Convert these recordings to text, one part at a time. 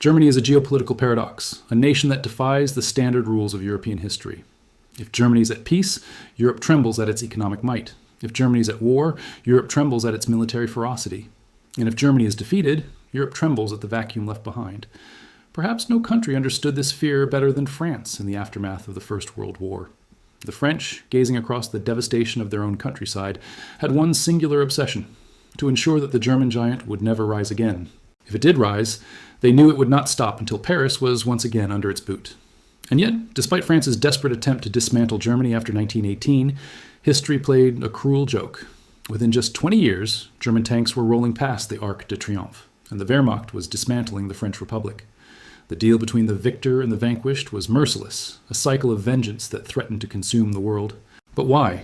Germany is a geopolitical paradox, a nation that defies the standard rules of European history. If Germany is at peace, Europe trembles at its economic might. If Germany is at war, Europe trembles at its military ferocity. And if Germany is defeated, Europe trembles at the vacuum left behind. Perhaps no country understood this fear better than France in the aftermath of the First World War. The French, gazing across the devastation of their own countryside, had one singular obsession: to ensure that the German giant would never rise again. If it did rise, they knew it would not stop until Paris was once again under its boot. And yet, despite France's desperate attempt to dismantle Germany after 1918, history played a cruel joke. Within just 20 years, German tanks were rolling past the Arc de Triomphe, and the Wehrmacht was dismantling the French Republic. The deal between the victor and the vanquished was merciless, a cycle of vengeance that threatened to consume the world. But why?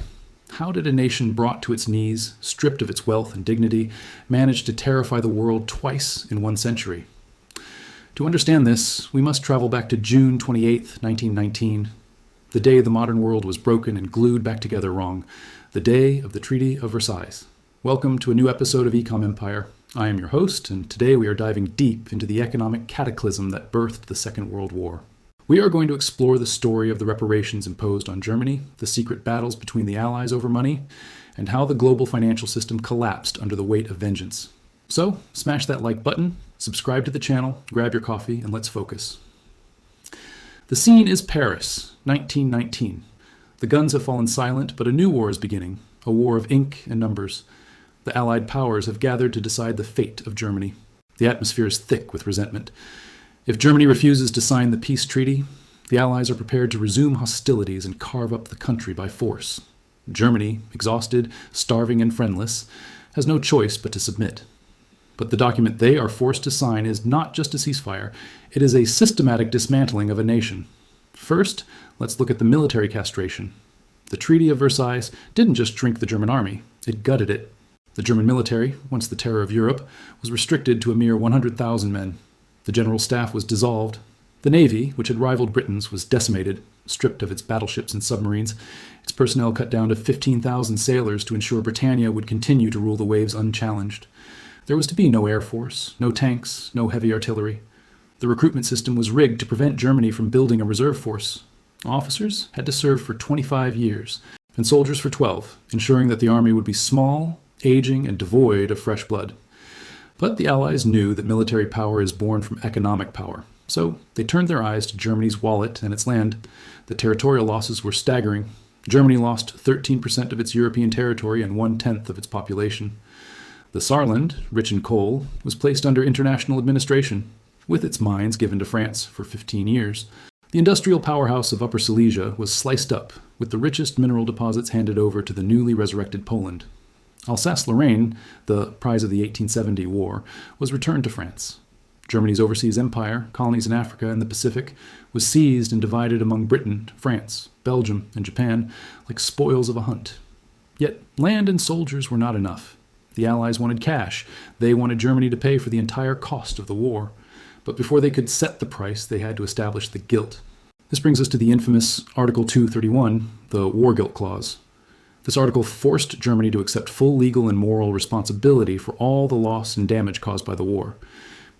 How did a nation brought to its knees, stripped of its wealth and dignity, manage to terrify the world twice in 1 century? To understand this, we must travel back to June 28, 1919, the day the modern world was broken and glued back together wrong, the day of the Treaty of Versailles. Welcome to a new episode of Ecom Empire. I am your host, and today we are diving deep into the economic cataclysm that birthed the Second World War. We are going to explore the story of the reparations imposed on Germany, the secret battles between the Allies over money, and how the global financial system collapsed under the weight of vengeance. So, smash that like button, subscribe to the channel, grab your coffee, and let's focus. The scene is Paris, 1919. The guns have fallen silent, but a new war is beginning, a war of ink and numbers. The Allied powers have gathered to decide the fate of Germany. The atmosphere is thick with resentment. If Germany refuses to sign the peace treaty, the Allies are prepared to resume hostilities and carve up the country by force. Germany, exhausted, starving, and friendless, has no choice but to submit. But the document they are forced to sign is not just a ceasefire, it is a systematic dismantling of a nation. First, let's look at the military castration. The Treaty of Versailles didn't just shrink the German army, it gutted it. The German military, once the terror of Europe, was restricted to a mere 100,000 men. The general staff was dissolved. The navy, which had rivaled Britain's, was decimated, stripped of its battleships and submarines, its personnel cut down to 15,000 sailors to ensure Britannia would continue to rule the waves unchallenged. There was to be no air force, no tanks, no heavy artillery. The recruitment system was rigged to prevent Germany from building a reserve force. Officers had to serve for 25 years, and soldiers for 12, ensuring that the army would be small, aging, and devoid of fresh blood. But the Allies knew that military power is born from economic power, so they turned their eyes to Germany's wallet and its land. The territorial losses were staggering. Germany lost 13% of its European territory and 1/10 of its population. The Saarland, rich in coal, was placed under international administration, with its mines given to France for 15 years. The industrial powerhouse of Upper Silesia was sliced up, with the richest mineral deposits handed over to the newly resurrected Poland. Alsace-Lorraine, the prize of the 1870 war, was returned to France. Germany's overseas empire, colonies in Africa and the Pacific, was seized and divided among Britain, France, Belgium, and Japan like spoils of a hunt. Yet land and soldiers were not enough. The Allies wanted cash. They wanted Germany to pay for the entire cost of the war. But before they could set the price, they had to establish the guilt. This brings us to the infamous Article 231, the War Guilt Clause. This article forced Germany to accept full legal and moral responsibility for all the loss and damage caused by the war.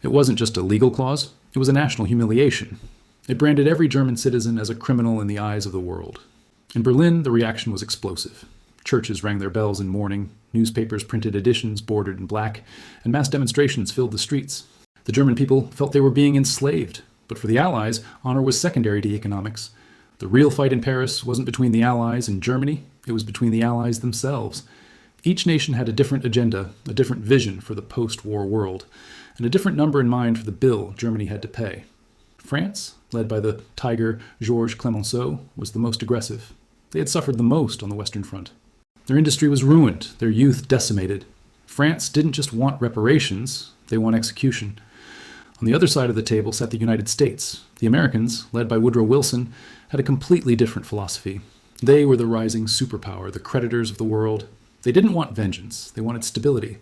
It wasn't just a legal clause, it was a national humiliation. It branded every German citizen as a criminal in the eyes of the world. In Berlin, the reaction was explosive. Churches rang their bells in mourning, newspapers printed editions bordered in black, and mass demonstrations filled the streets. The German people felt they were being enslaved, but for the Allies, honor was secondary to economics. The real fight in Paris wasn't between the Allies and Germany, it was between the Allies themselves. Each nation had a different agenda, a different vision for the post-war world, and a different number in mind for the bill Germany had to pay. France, led by the tiger Georges Clemenceau, was the most aggressive. They had suffered the most on the Western Front. Their industry was ruined, their youth decimated. France didn't just want reparations, they want execution. On the other side of the table sat the United States. The Americans, led by Woodrow Wilson, had a completely different philosophy. They were the rising superpower, the creditors of the world. They didn't want vengeance. They wanted stability.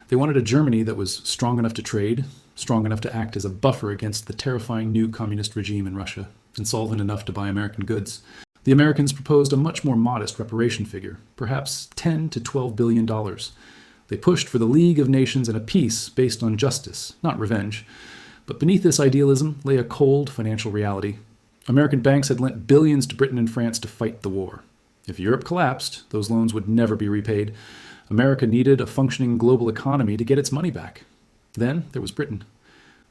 They wanted a Germany that was strong enough to trade, strong enough to act as a buffer against the terrifying new communist regime in Russia, and solvent enough to buy American goods. The Americans proposed a much more modest reparation figure, perhaps $10 to $12 billion. They pushed for the League of Nations and a peace based on justice, not revenge. But beneath this idealism lay a cold financial reality. American banks had lent billions to Britain and France to fight the war. If Europe collapsed, those loans would never be repaid. America needed a functioning global economy to get its money back. Then there was Britain.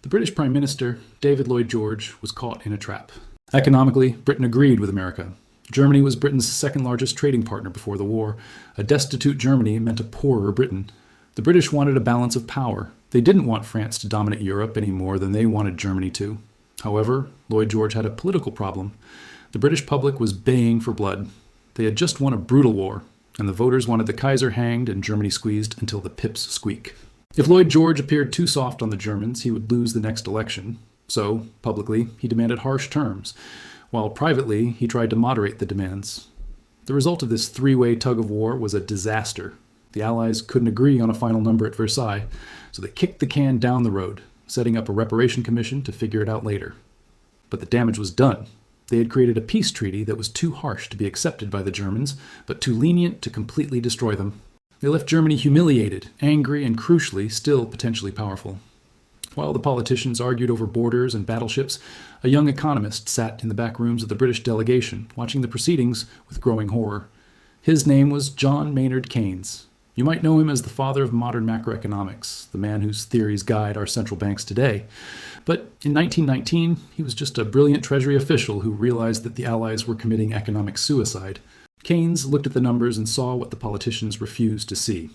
The British Prime Minister, David Lloyd George, was caught in a trap. Economically, Britain agreed with America. Germany was Britain's second largest trading partner before the war. A destitute Germany meant a poorer Britain. The British wanted a balance of power. They didn't want France to dominate Europe any more than they wanted Germany to. However, Lloyd George had a political problem. The British public was baying for blood. They had just won a brutal war, and the voters wanted the Kaiser hanged and Germany squeezed until the pips squeak. If Lloyd George appeared too soft on the Germans, he would lose the next election. So, publicly, he demanded harsh terms, while privately, he tried to moderate the demands. The result of this three-way tug-of-war was a disaster. The Allies couldn't agree on a final number at Versailles, so they kicked the can down the road, setting up a reparation commission to figure it out later. But the damage was done. They had created a peace treaty that was too harsh to be accepted by the Germans, but too lenient to completely destroy them. They left Germany humiliated, angry, and crucially, still potentially powerful. While the politicians argued over borders and battleships, a young economist sat in the back rooms of the British delegation, watching the proceedings with growing horror. His name was John Maynard Keynes. You might know him as the father of modern macroeconomics, the man whose theories guide our central banks today. But in 1919, he was just a brilliant Treasury official who realized that the Allies were committing economic suicide. Keynes looked at the numbers and saw what the politicians refused to see.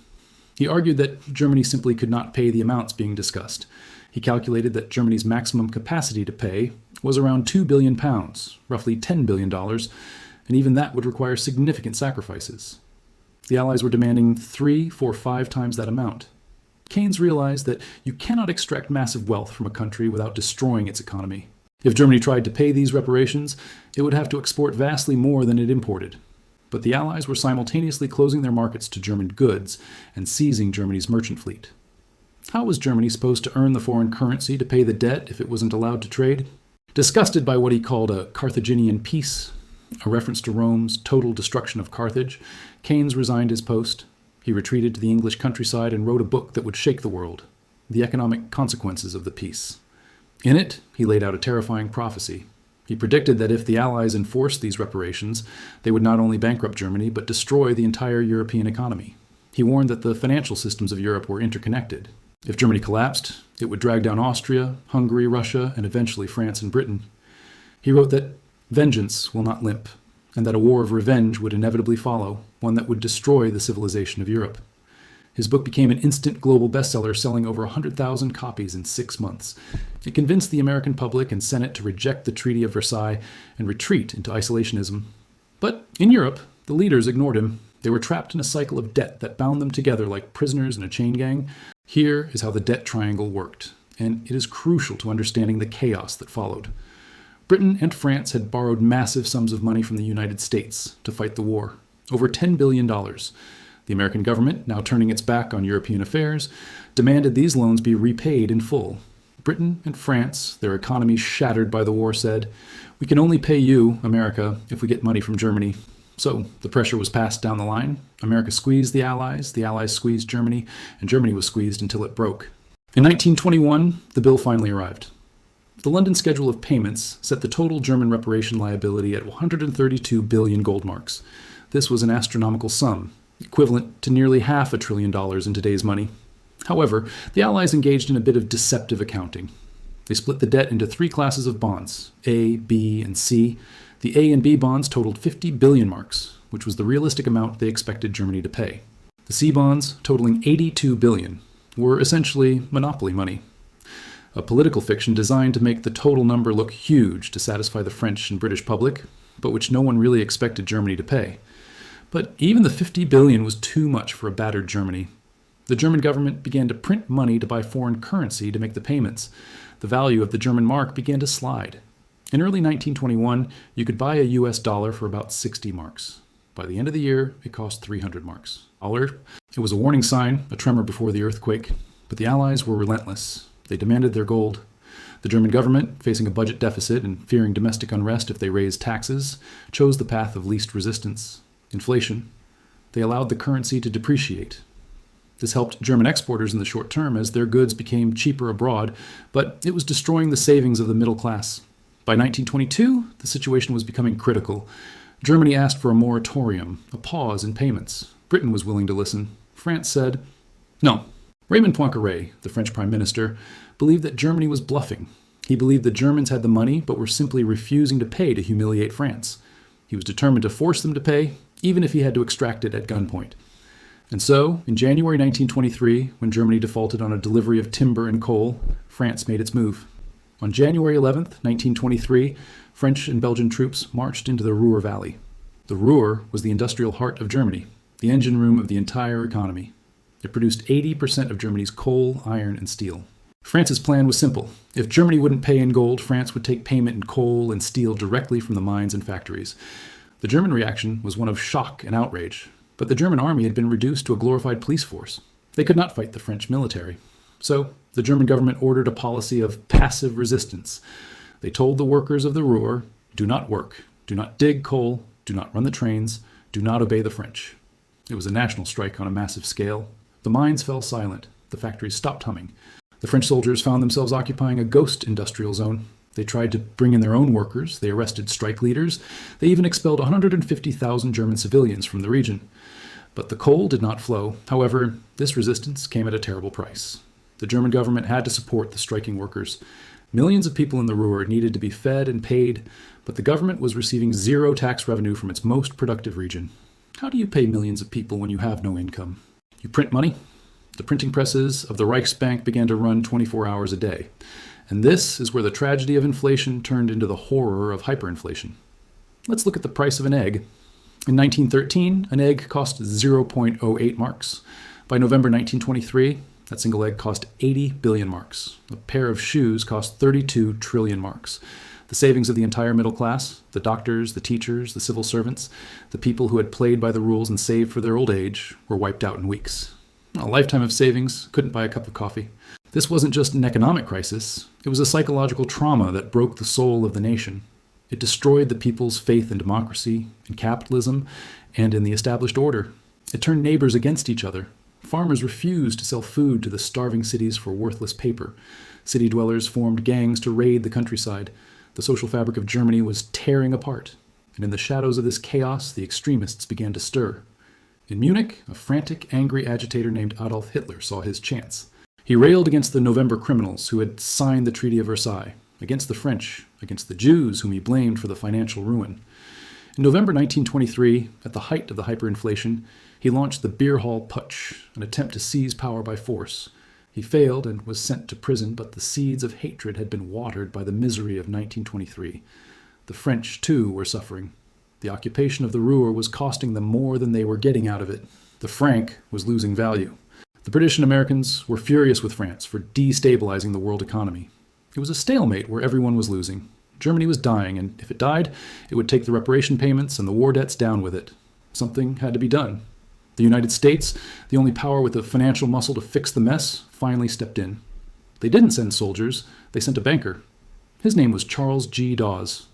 He argued that Germany simply could not pay the amounts being discussed. He calculated that Germany's maximum capacity to pay was around £2 billion, roughly $10 billion, and even that would require significant sacrifices. The Allies were demanding 3, 4, 5 times that amount. Keynes realized that you cannot extract massive wealth from a country without destroying its economy. If Germany tried to pay these reparations, it would have to export vastly more than it imported. But the Allies were simultaneously closing their markets to German goods and seizing Germany's merchant fleet. How was Germany supposed to earn the foreign currency to pay the debt if it wasn't allowed to trade? Disgusted by what he called a Carthaginian peace, a reference to Rome's total destruction of Carthage, Keynes resigned his post. He retreated to the English countryside and wrote a book that would shake the world, The Economic Consequences of the Peace. In it, he laid out a terrifying prophecy. He predicted that if the Allies enforced these reparations, they would not only bankrupt Germany, but destroy the entire European economy. He warned that the financial systems of Europe were interconnected. If Germany collapsed, it would drag down Austria, Hungary, Russia, and eventually France and Britain. He wrote that vengeance will not limp, and that a war of revenge would inevitably follow, one that would destroy the civilization of Europe. His book became an instant global bestseller, selling over 100,000 copies in 6 months. It convinced the American public and Senate to reject the Treaty of Versailles and retreat into isolationism. But in Europe, the leaders ignored him. They were trapped in a cycle of debt that bound them together like prisoners in a chain gang. Here is how the debt triangle worked, and it is crucial to understanding the chaos that followed. Britain and France had borrowed massive sums of money from the United States to fight the war, over $10 billion. The American government, now turning its back on European affairs, demanded these loans be repaid in full. Britain and France, their economies shattered by the war, said, "We can only pay you, America, if we get money from Germany." So the pressure was passed down the line. America squeezed the Allies squeezed Germany, and Germany was squeezed until it broke. In 1921, the bill finally arrived. The London Schedule of Payments set the total German reparation liability at 132 billion gold marks. This was an astronomical sum, equivalent to nearly $500 billion in today's money. However, the Allies engaged in a bit of deceptive accounting. They split the debt into 3 classes of bonds, A, B, and C. The A and B bonds totaled 50 billion marks, which was the realistic amount they expected Germany to pay. The C bonds, totaling 82 billion, were essentially monopoly money. A political fiction designed to make the total number look huge to satisfy the French and British public, but which no one really expected Germany to pay. But even the 50 billion was too much for a battered Germany. The German government began to print money to buy foreign currency to make the payments. The value of the German mark began to slide. In early 1921, you could buy a US dollar for about 60 marks. By the end of the year, it cost 300 marks. It was a warning sign, a tremor before the earthquake. But the Allies were relentless. They demanded their gold. The German government, facing a budget deficit and fearing domestic unrest if they raised taxes, chose the path of least resistance. Inflation. They allowed the currency to depreciate. This helped German exporters in the short term as their goods became cheaper abroad, but it was destroying the savings of the middle class. By 1922, the situation was becoming critical. Germany asked for a moratorium, a pause in payments. Britain was willing to listen. France said, no. Raymond Poincaré, the French prime minister, believed that Germany was bluffing. He believed the Germans had the money but were simply refusing to pay to humiliate France. He was determined to force them to pay, even if he had to extract it at gunpoint. And so, in January 1923, when Germany defaulted on a delivery of timber and coal, France made its move. On January 11th, 1923, French and Belgian troops marched into the Ruhr Valley. The Ruhr was the industrial heart of Germany, the engine room of the entire economy. It produced 80% of Germany's coal, iron, and steel. France's plan was simple. If Germany wouldn't pay in gold, France would take payment in coal and steel directly from the mines and factories. The German reaction was one of shock and outrage, but the German army had been reduced to a glorified police force. They could not fight the French military. So, the German government ordered a policy of passive resistance. They told the workers of the Ruhr, do not work, do not dig coal, do not run the trains, do not obey the French. It was a national strike on a massive scale. The mines fell silent. The factories stopped humming. The French soldiers found themselves occupying a ghost industrial zone. They tried to bring in their own workers. They arrested strike leaders. They even expelled 150,000 German civilians from the region. But the coal did not flow. However, this resistance came at a terrible price. The German government had to support the striking workers. Millions of people in the Ruhr needed to be fed and paid, but the government was receiving zero tax revenue from its most productive region. How do you pay millions of people when you have no income? You print money. The printing presses of the Reichsbank began to run 24 hours a day. And this is where the tragedy of inflation turned into the horror of hyperinflation. Let's look at the price of an egg. In 1913, an egg cost 0.08 marks. By November 1923, that single egg cost 80 billion marks. A pair of shoes cost 32 trillion marks. The savings of the entire middle class, the doctors, the teachers, the civil servants, the people who had played by the rules and saved for their old age, were wiped out in weeks. A lifetime of savings couldn't buy a cup of coffee. This wasn't just an economic crisis. It was a psychological trauma that broke the soul of the nation. It destroyed the people's faith in democracy, in capitalism, and in the established order. It turned neighbors against each other. Farmers refused to sell food to the starving cities for worthless paper. City dwellers formed gangs to raid the countryside. The social fabric of Germany was tearing apart. And in the shadows of this chaos, the extremists began to stir. In Munich, a frantic, angry agitator named Adolf Hitler saw his chance. He railed against the November criminals who had signed the Treaty of Versailles, against the French, against the Jews whom he blamed for the financial ruin. In November 1923, at the height of the hyperinflation, he launched the Beer Hall Putsch, an attempt to seize power by force. He failed and was sent to prison, but the seeds of hatred had been watered by the misery of 1923. The French, too, were suffering. The occupation of the Ruhr was costing them more than they were getting out of it. The franc was losing value. The British and Americans were furious with France for destabilizing the world economy. It was a stalemate where everyone was losing. Germany was dying, and if it died, it would take the reparation payments and the war debts down with it. Something had to be done. The United States, the only power with the financial muscle to fix the mess, finally stepped in. They didn't send soldiers, they sent a banker. His name was Charles G. Dawes.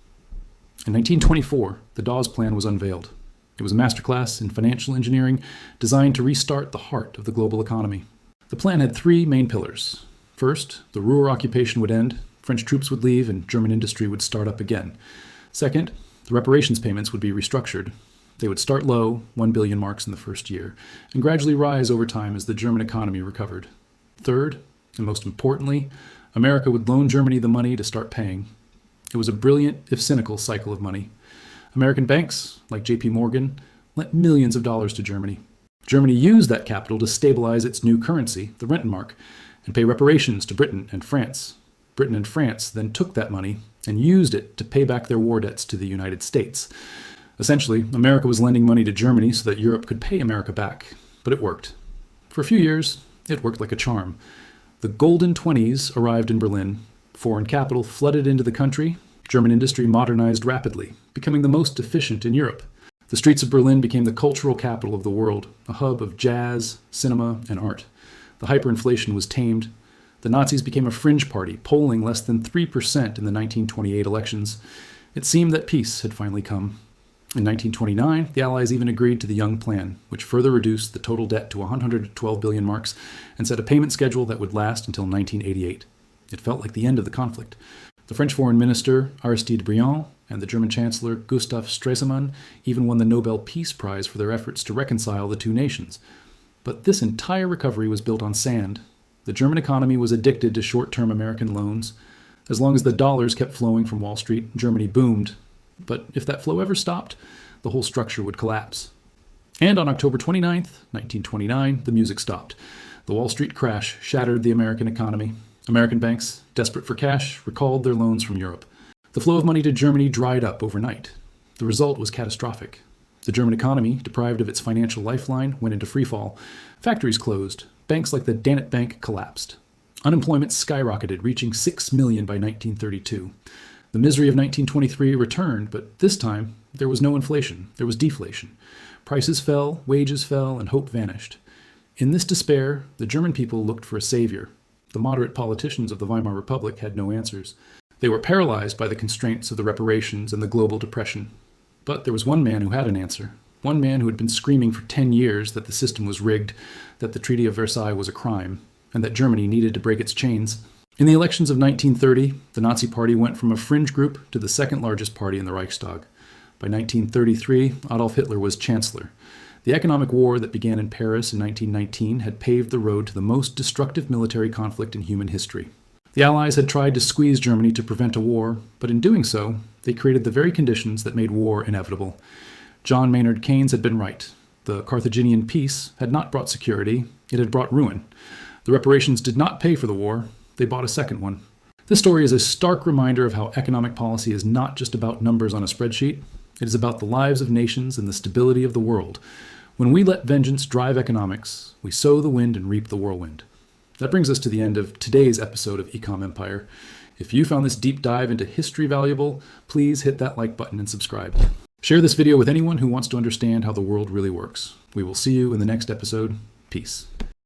In 1924, the Dawes Plan was unveiled. It was a masterclass in financial engineering designed to restart the heart of the global economy. The plan had three main pillars. First, the Ruhr occupation would end, French troops would leave, and German industry would start up again. Second, the reparations payments would be restructured. They would start low, 1 billion marks in the first year, and gradually rise over time as the German economy recovered. Third, and most importantly, America would loan Germany the money to start paying. It was a brilliant, if cynical, cycle of money. American banks, like J.P. Morgan, lent millions of dollars to Germany. Germany used that capital to stabilize its new currency, the Rentenmark, and pay reparations to Britain and France. Britain and France then took that money and used it to pay back their war debts to the United States. Essentially, America was lending money to Germany so that Europe could pay America back. But it worked. For a few years, it worked like a charm. The Golden Twenties arrived in Berlin. Foreign capital flooded into the country. German industry modernized rapidly, becoming the most efficient in Europe. The streets of Berlin became the cultural capital of the world, a hub of jazz, cinema, and art. The hyperinflation was tamed. The Nazis became a fringe party, polling less than 3% in the 1928 elections. It seemed that peace had finally come. In 1929, the Allies even agreed to the Young Plan, which further reduced the total debt to 112 billion marks and set a payment schedule that would last until 1988. It felt like the end of the conflict. The French Foreign Minister, Aristide Briand, and the German Chancellor, Gustav Stresemann, even won the Nobel Peace Prize for their efforts to reconcile the two nations. But this entire recovery was built on sand. The German economy was addicted to short-term American loans. As long as the dollars kept flowing from Wall Street, Germany boomed. But if that flow ever stopped, the whole structure would collapse. And on October 29th, 1929, the music stopped. The Wall Street crash shattered the American economy. American banks, desperate for cash, recalled their loans from Europe. The flow of money to Germany dried up overnight. The result was catastrophic. The German economy, deprived of its financial lifeline, went into freefall. Factories closed. Banks like the Danette Bank collapsed. Unemployment skyrocketed, reaching 6 million by 1932. The misery of 1923 returned, but this time there was no inflation, there was deflation. Prices fell, wages fell, and hope vanished. In this despair, the German people looked for a savior. The moderate politicians of the Weimar Republic had no answers. They were paralyzed by the constraints of the reparations and the global depression. But there was one man who had an answer. One man who had been screaming for 10 years that the system was rigged, that the Treaty of Versailles was a crime, and that Germany needed to break its chains. In the elections of 1930, the Nazi Party went from a fringe group to the second largest party in the Reichstag. By 1933, Adolf Hitler was chancellor. The economic war that began in Paris in 1919 had paved the road to the most destructive military conflict in human history. The Allies had tried to squeeze Germany to prevent a war, but in doing so, they created the very conditions that made war inevitable. John Maynard Keynes had been right. The Carthaginian peace had not brought security, it had brought ruin. The reparations did not pay for the war, they bought a second one. This story is a stark reminder of how economic policy is not just about numbers on a spreadsheet. It is about the lives of nations and the stability of the world. When we let vengeance drive economics, we sow the wind and reap the whirlwind. That brings us to the end of today's episode of Ecom Empire. If you found this deep dive into history valuable, please hit that like button and subscribe. Share this video with anyone who wants to understand how the world really works. We will see you in the next episode. Peace.